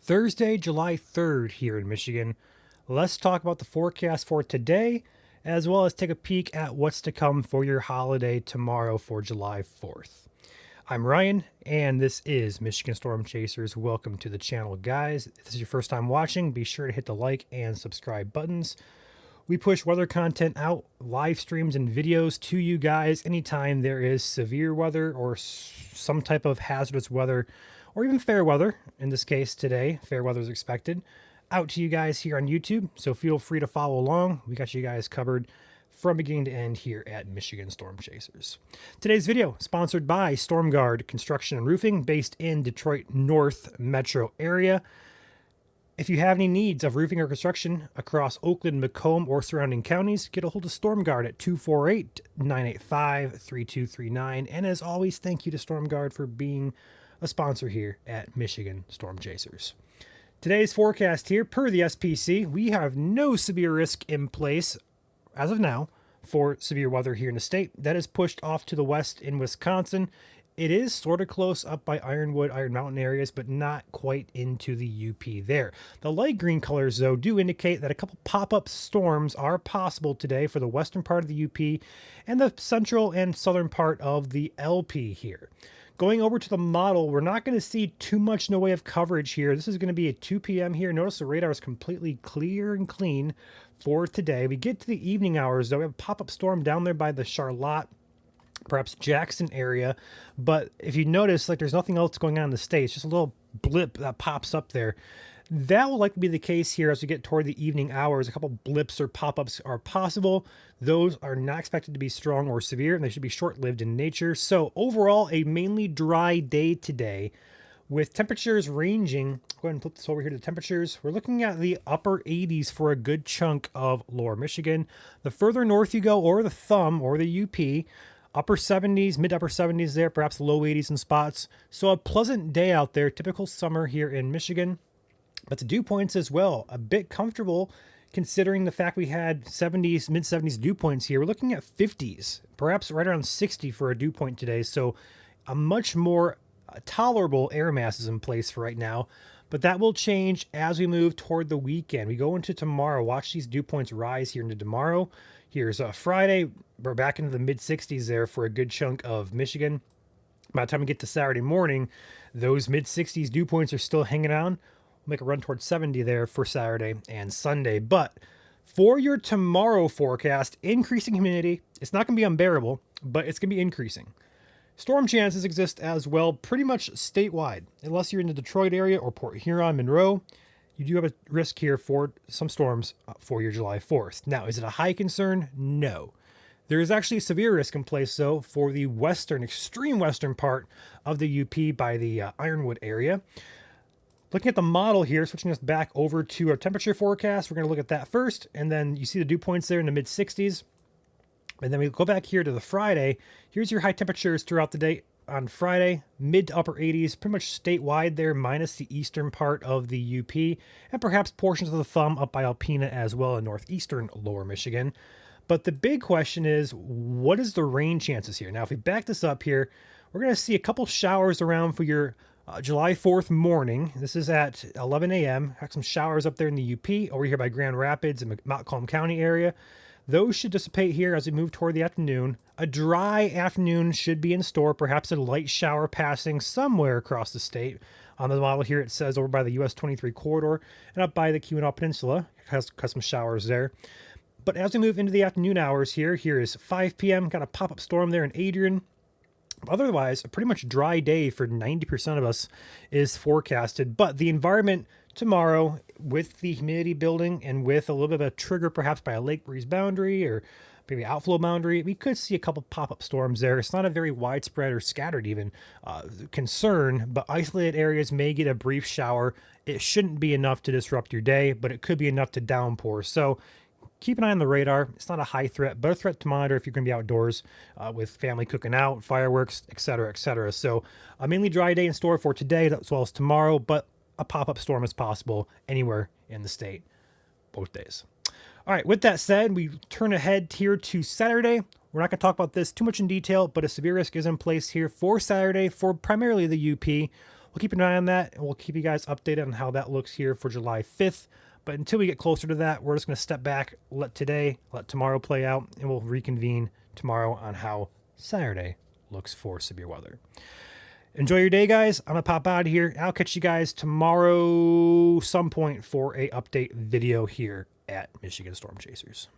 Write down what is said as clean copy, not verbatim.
Thursday, July 3rd here in Michigan. Let's talk about the forecast for today, as well as take a peek at what's to come for your holiday tomorrow for July 4th. I'm Ryan, and this is Michigan Storm Chasers. Welcome to the channel, guys. If this is your first time watching, be sure to hit the like and subscribe buttons. We push weather content out, live streams and videos to you guys anytime there is severe weather or some type of hazardous weather, or even fair weather. In this case today, fair weather is expected out to you guys here on YouTube. So feel free to follow along. We got you guys covered from beginning to end here at Michigan Storm Chasers. Today's video sponsored by StormGuard Construction and Roofing, based in Detroit North metro area. If you have any needs of roofing or construction across Oakland, Macomb, or surrounding counties, get a hold of StormGuard at 248-985-3239. And as always, thank you to StormGuard for being a sponsor here at Michigan Storm Chasers. Today's forecast here, per the SPC, we have no severe risk in place as of now for severe weather here in the state. That is pushed off to the west in Wisconsin. It is sort of close up by Ironwood, Iron Mountain areas, but not quite into the UP there. The light green colors, though, do indicate that a couple pop-up storms are possible today for the western part of the UP and the central and southern part of the LP here. Going over to the model, we're not going to see too much in the way of coverage here. This is going to be at 2 p.m. here. Notice the radar is completely clear and clean for today. We get to the evening hours, though. We have a pop-up storm down there by the Charlotte, perhaps Jackson area. But if you notice, like, there's nothing else going on in the state. It's just a little blip that pops up there. That will likely be the case here as we get toward the evening hours. A couple blips or pop-ups are possible. Those are not expected to be strong or severe, and they should be short-lived in nature. So overall, a mainly dry day today, with temperatures ranging. Go ahead and flip this over here to the temperatures. We're looking at the upper 80s for a good chunk of lower Michigan. The further north you go, or the thumb, or the UP, upper 70s, mid upper 70s there, perhaps low 80s in spots. So a pleasant day out there, typical summer here in Michigan. But the dew points as well, a bit comfortable considering the fact we had 70s, mid 70s dew points here. We're looking at 50s, perhaps right around 60 for a dew point today. So a much more tolerable air mass is in place for right now. But that will change as we move toward the weekend. We go into tomorrow. Watch these dew points rise here into tomorrow. Here's Friday. We're back into the mid 60s there for a good chunk of Michigan. By the time we get to Saturday morning, those mid 60s dew points are still hanging on. We'll make a run towards 70 there for Saturday and Sunday. But for your tomorrow forecast, increasing humidity. It's not going to be unbearable, but it's going to be increasing. Storm chances exist as well, pretty much statewide. Unless you're in the Detroit area or Port Huron, Monroe, you do have a risk here for some storms for your July 4th. Now, is it a high concern? No. There is actually a severe risk in place, though, for the western, extreme western part of the UP by the Ironwood area. Looking at the model here, switching us back over to our temperature forecast, we're going to look at that first, and then you see the dew points there in the mid 60s. And then we go back here to the Friday. Here's your high temperatures throughout the day on Friday, mid to upper 80s, pretty much statewide there, minus the eastern part of the UP, and perhaps portions of the thumb up by Alpena as well in northeastern lower Michigan. But the big question is, what is the rain chances here? Now, if we back this up here, we're going to see a couple showers around for your July 4th morning. This is at 11 a.m. Have some showers up there in the UP, over here by Grand Rapids and Montcalm County area. Those should dissipate here as we move toward the afternoon. A dry afternoon should be in store, perhaps a light shower passing somewhere across the state. On the model here, it says over by the US 23 corridor and up by the Keweenaw Peninsula. Has some showers there. But as we move into the afternoon hours here is 5 p.m. Got a pop-up storm there in Adrian. Otherwise, a pretty much dry day for 90% of us is forecasted. But the environment tomorrow, with the humidity building and with a little bit of a trigger perhaps by a lake breeze boundary or maybe outflow boundary, we could see a couple pop-up storms there. It's not a very widespread or scattered even concern, but isolated areas may get a brief shower. It shouldn't be enough to disrupt your day, but it could be enough to downpour. So keep an eye on the radar. It's not a high threat, but a threat to monitor if you're going to be outdoors with family cooking out, fireworks, etc., etc. So a mainly dry day in store for today as well as tomorrow, but a pop-up storm is possible anywhere in the state both days. All right, with that said, we turn ahead here to Saturday. We're not going to talk about this too much in detail, but a severe risk is in place here for Saturday for primarily the UP. we'll keep an eye on that, and we'll keep you guys updated on how that looks here for July 5th. But until we get closer to that, we're just going to step back, let tomorrow play out, and we'll reconvene tomorrow on how Saturday looks for severe weather. Enjoy your day, guys. I'm going to pop out of here. I'll catch you guys tomorrow some point for a update video here at Michigan Storm Chasers.